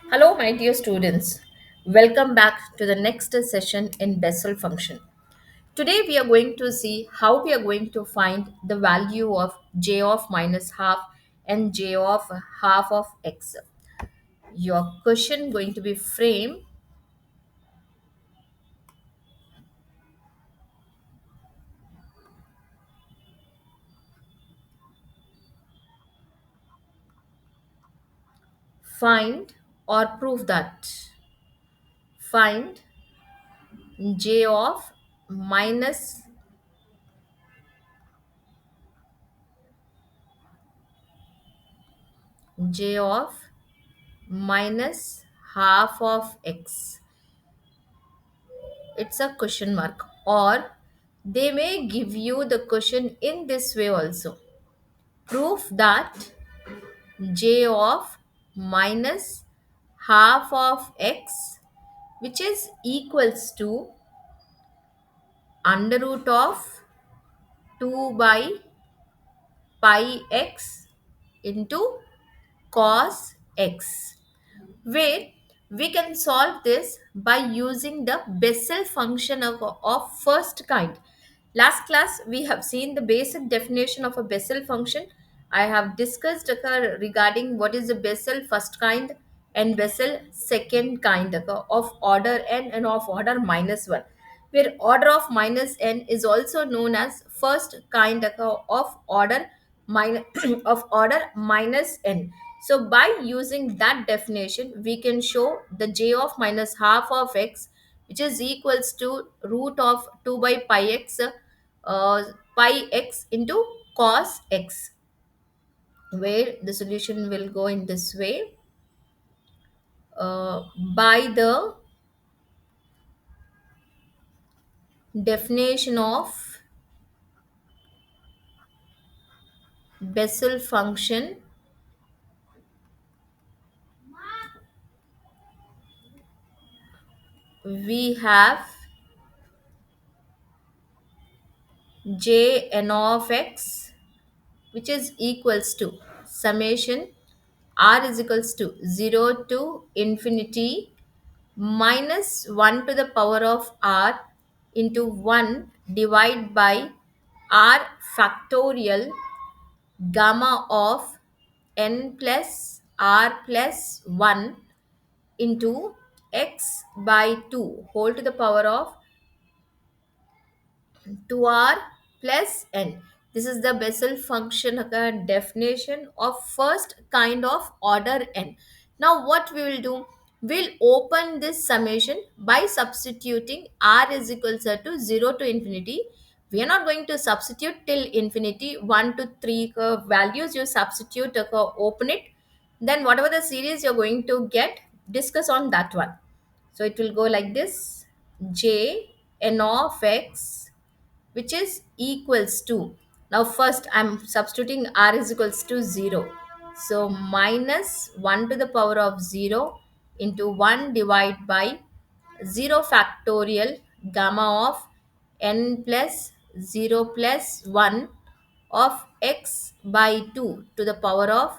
Hello, my dear students. Welcome back to the next session in Bessel function. Today, we are going to see how we are going to find the value of j of minus half and j of half of x. Your question going to be framed: find or prove that. Find j of minus j of minus half of x. It's a question mark, or they may give you the question in this way also: proof that j of minus half of x, which is equals to under root of 2 by pi x into cos x, where we can solve this by using the Bessel function of first kind. Last class, we have seen the basic definition of a Bessel function. I have discussed regarding what is the Bessel first kind and Bessel second kind of order n and of order minus 1, where order of minus n is also known as first kind of order minus of order minus n. So by using that definition, we can show the j of minus half of x, which is equals to root of 2 by uh, pi x into cos x, where the solution will go in this way. By the definition of Bessel function, we have j n of x, which is equals to summation r is equals to 0 to infinity minus 1 to the power of r into 1 divided by r factorial gamma of n plus r plus 1 into x by 2 whole to the power of 2r plus n. This is the Bessel function definition of first kind of order n. Now what we will do? We'll open this summation by substituting r is equals to 0 to infinity. We are not going to substitute till infinity. 1 to 3 values you substitute, open it. Then whatever the series you're going to get, discuss on that one. So it will go like this: j n of x, which is equals to, now first I'm substituting r is equals to 0, so minus 1 to the power of 0 into 1 divided by 0 factorial gamma of n plus 0 plus 1 of x by 2 to the power of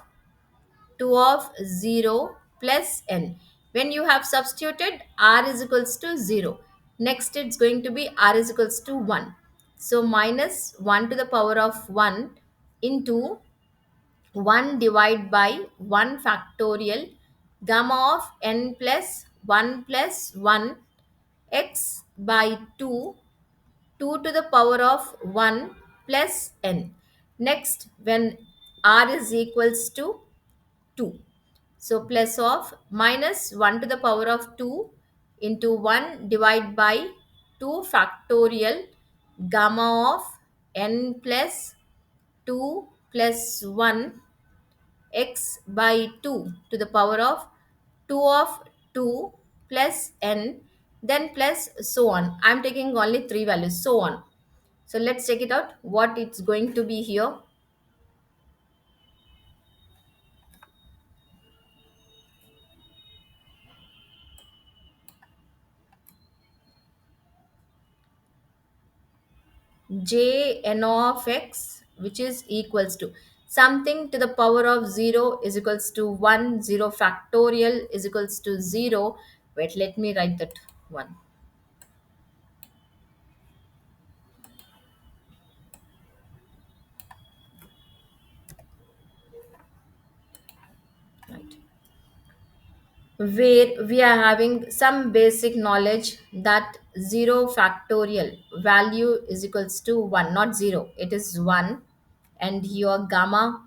2 of 0 plus n. When you have substituted r is equals to 0, next it's going to be r is equals to 1. So minus 1 to the power of 1 into 1 divided by 1 factorial gamma of n plus 1 x by 2, 2 to the power of 1 plus n. Next, when r is equals to 2, so plus of minus 1 to the power of 2 into 1 divided by 2 factorial gamma of n plus 2 plus 1 x by 2 to the power of 2 of 2 plus n, then plus so on. I'm taking only three values, so on. So let's check it out what it's going to be here. j n of x, which is equals to, something to the power of 0 is equals to 1, 0 factorial is equals to 0. Wait, let me write that one. Right. Where we are having some basic knowledge that 0 factorial value is equals to 1, not 0, it is 1. And your gamma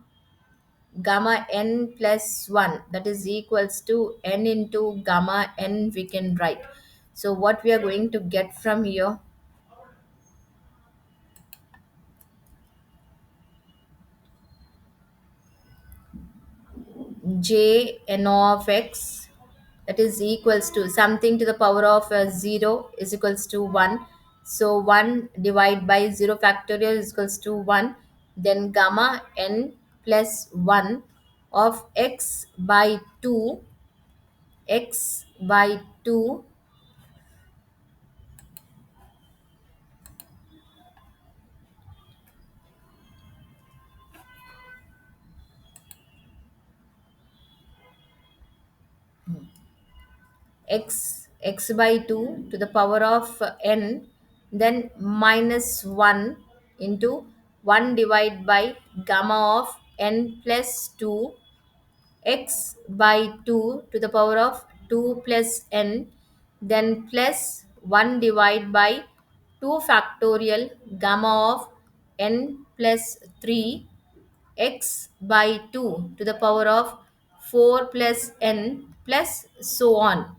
n plus 1, that is equals to n into gamma n, we can write. So what we are going to get from here, j n of x, that is equals to something to the power of 0 is equals to 1. So 1 divided by 0 factorial is equals to 1. Then gamma n plus 1 of x by 2, x by 2, x by 2 to the power of n, then minus 1 into 1 divided by gamma of n plus 2, x by 2 to the power of 2 plus n, then plus 1 divided by 2 factorial gamma of n plus 3, x by 2 to the power of 4 plus n, plus so on.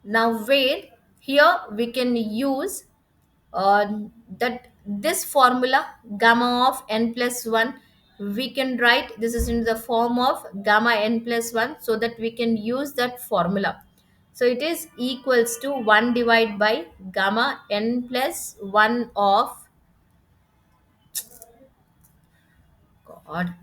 Now wait, here we can use uh, that this formula gamma of n plus 1, we can write this is in the form of gamma n plus 1, so that we can use that formula. So it is equals to 1 divided by gamma n plus 1 of, god,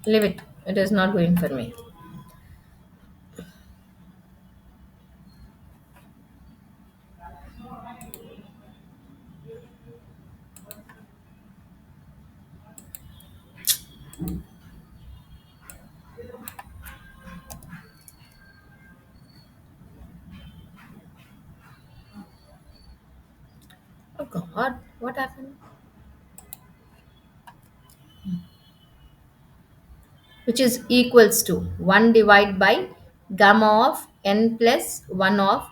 leave it, it is not going for me. Oh god, what happened? Which is equals to 1 divided by gamma of n plus 1 of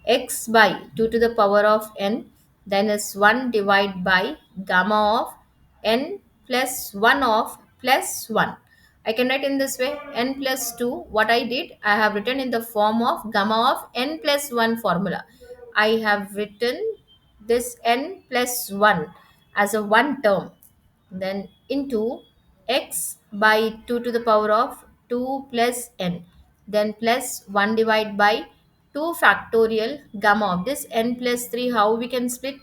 x by 2 to the power of n, then is 1 divided by gamma of n plus 1 of plus 1. I can write in this way n plus 2. What I did, I have written in the form of gamma of n plus 1 formula. I have written this n plus 1 as a one term, then into x by 2 to the power of 2 plus n, then plus 1 divided by 2 factorial gamma of this n plus 3. How we can split?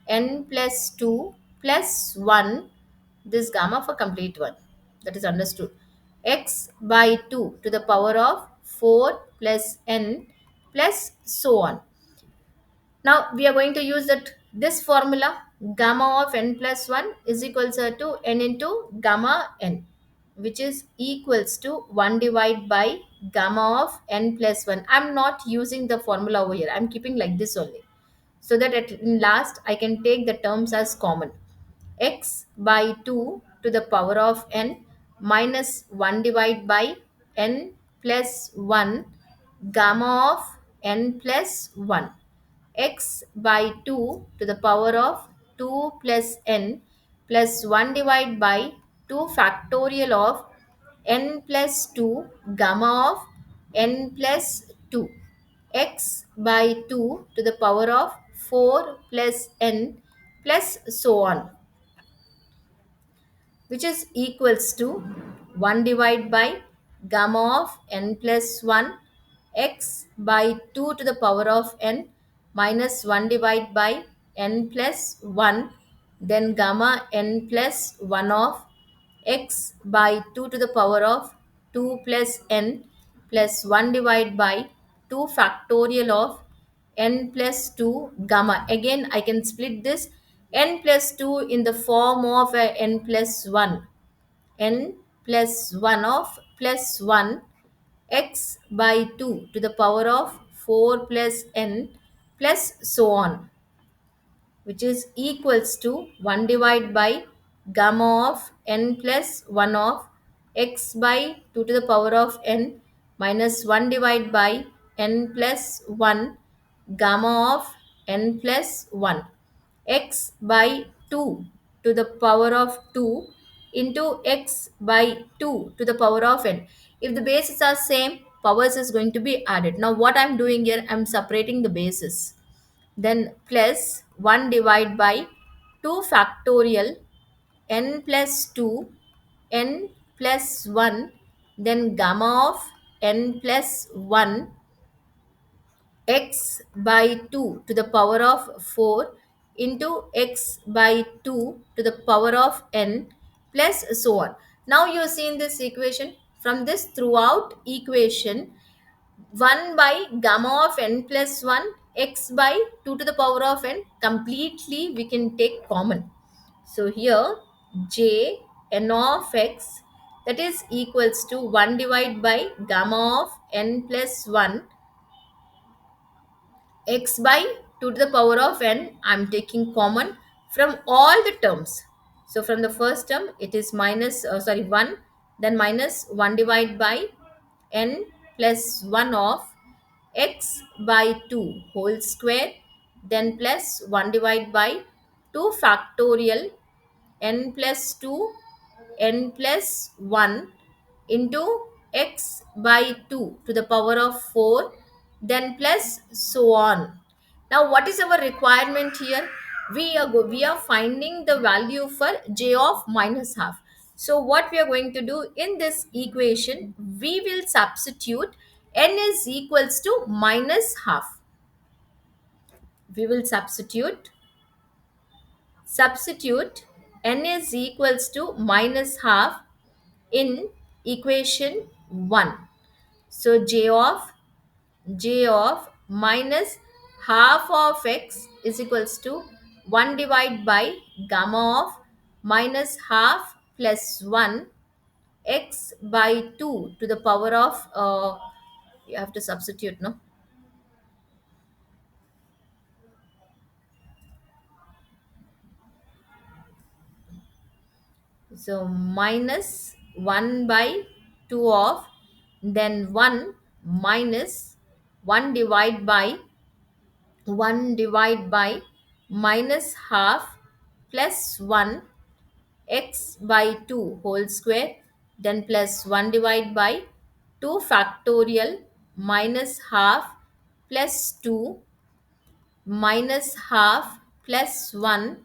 N plus 2 plus 1, this gamma for complete one, that is understood. X by 2 to the power of 4 plus n, plus so on. Now we are going to use that this formula, gamma of n plus 1 is equals to n into gamma n, which is equals to 1 divided by gamma of n plus 1. I'm not using the formula over here, I'm keeping like this only, so that at in last I can take the terms as common. X by 2 to the power of n minus 1 divided by n plus 1 gamma of n plus 1, x by 2 to the power of 2 plus n plus 1 divided by 2 factorial of n plus 2 gamma of n plus 2 x by 2 to the power of 4 plus n plus so on, which is equals to 1 divided by gamma of n plus 1 x by 2 to the power of n minus 1 divided by n plus 1, then gamma n plus 1 of x by 2 to the power of 2 plus n plus 1 divided by 2 factorial of n plus 2 gamma. Again I can split this n plus 2 in the form of n plus 1, n plus 1 of plus 1 x by 2 to the power of 4 plus n plus so on, which is equals to 1 divided by gamma of n plus 1 of x by 2 to the power of n minus 1 divided by n plus 1 gamma of n plus 1 x by 2 to the power of 2 into x by 2 to the power of n. If the bases are same, powers is going to be added. Now what I'm doing here, I'm separating the bases, then plus 1 divided by 2 factorial n plus 2 n plus 1, then gamma of n plus 1 x by 2 to the power of 4 into x by 2 to the power of n plus so on. Now you see in this equation, from this throughout equation, 1 by gamma of n plus 1 x by 2 to the power of n completely we can take common. So here j n of x, that is equals to 1 divided by gamma of n plus 1 x by 2 to the power of n. I'm taking common from all the terms. So from the first term it is minus 1, then minus 1 divided by n plus 1 of x by 2 whole square, then plus 1 divided by 2 factorial n plus 2 n plus 1 into x by 2 to the power of 4, then plus so on. Now what is our requirement here? We are finding the value for j of minus half. So what we are going to do in this equation, we will substitute n is equals to minus half. We will substitute n is equals to minus half in equation 1. So j of minus half of x is equals to 1 divided by gamma of minus half plus 1 x by 2 to the power of you have to substitute, no? So minus 1 by 2 of, then 1 minus 1 divide by minus half plus 1 x by 2 whole square, then plus 1 divide by 2 factorial minus half plus 2 minus half plus 1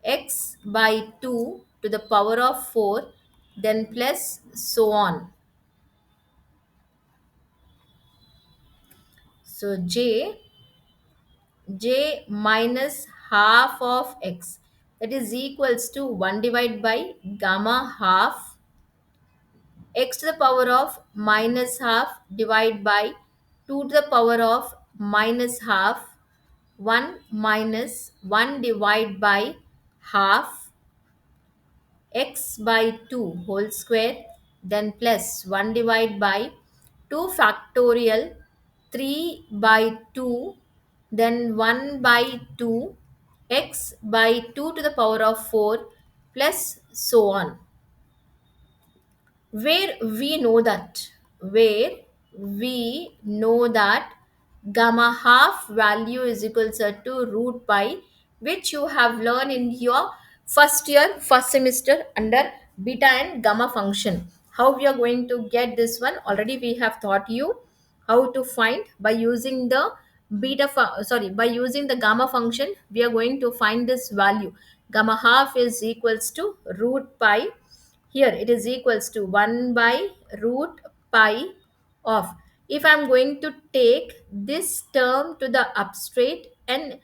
x by 2 to the power of 4, then plus so on. So j minus half of x, that is equals to 1 divided by gamma half x to the power of minus half divided by 2 to the power of minus half 1 minus 1 divided by half x by 2 whole square, then plus 1 divided by 2 factorial 3 by 2, then 1 by 2 x by 2 to the power of 4 plus so on. Where we know that gamma half value is equals to root pi, which you have learned in your first year first semester under beta and gamma function. How we are going to get this one, already we have taught you how to find by using the by using the gamma function. We are going to find this value. Gamma half is equals to root pi. Here it is equals to 1 by root pi of, if I'm going to take this term to the up straight and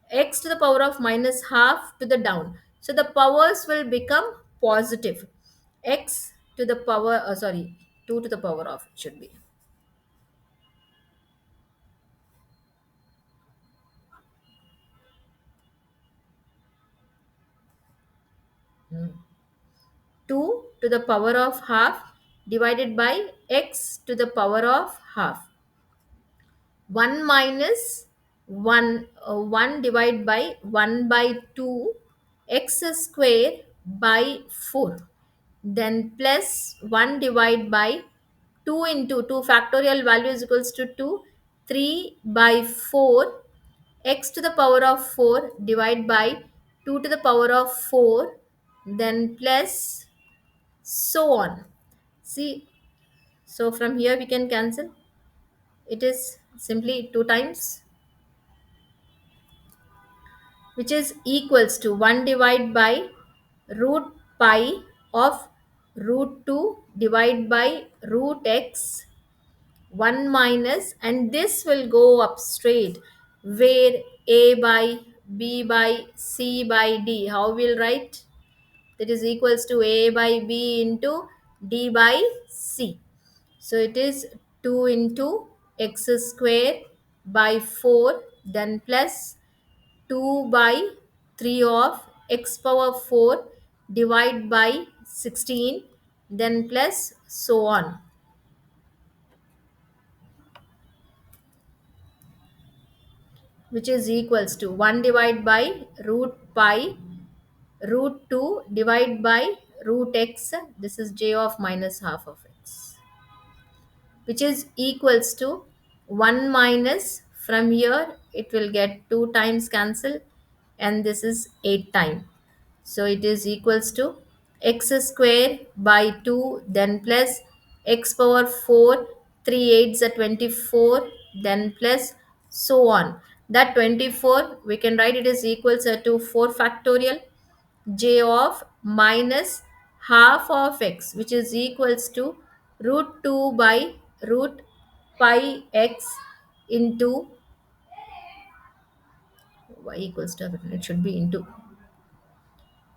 x to the power of minus half to the down, so the powers will become positive. X to the power 2 to the power of, it should be. Hmm. 2 to the power of half divided by x to the power of half. 1 minus 1, 1 divided by 1 by 2 x square by 4, then plus 1 divided by 2 into 2 factorial value is equals to 2, 3 by 4 x to the power of 4 divided by 2 to the power of 4, then plus so on. See, so from here we can cancel. It is simply 2 times, which is equals to 1 divided by root pi of root 2 divided by root x, 1 minus, and this will go up straight, where a by b by c by d, how we'll write, that is equals to a by b into d by c. So it is 2 into x square by 4, then plus 2 by 3 of x power 4 divide by 16, then plus so on, which is equals to 1 divided by root pi root 2 divide by root x, this is j of minus half of x, which is equals to 1 minus, from here it will get 2 times cancel, and this is 8 time. So it is equals to x square by 2, then plus x power 4, 3 8s are 24, then plus so on. That 24 we can write it is equals to 4 factorial j of minus half of x, which is equals to root 2 by root pi x into y equals to, it should be into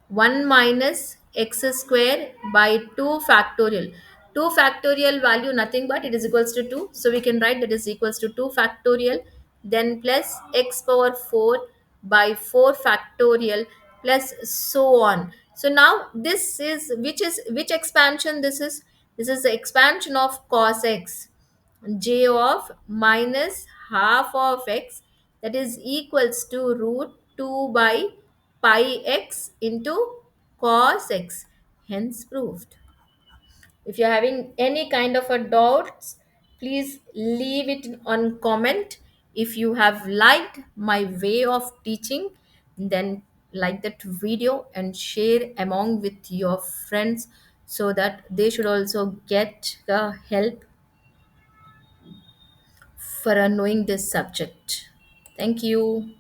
1 minus x square by 2 factorial. 2 factorial value nothing but it is equals to 2. So we can write that is equals to 2 factorial, then plus x power 4 by 4 factorial, plus so on. So now this is which expansion this is? This is the expansion of cos x, j of minus half of x, that is equals to root 2 by pi x into cos x, hence proved. If you're having any kind of a doubts, please leave it on comment. If you have liked my way of teaching, then like that video and share among with your friends, so that they should also get the help for knowing this subject. Thank you.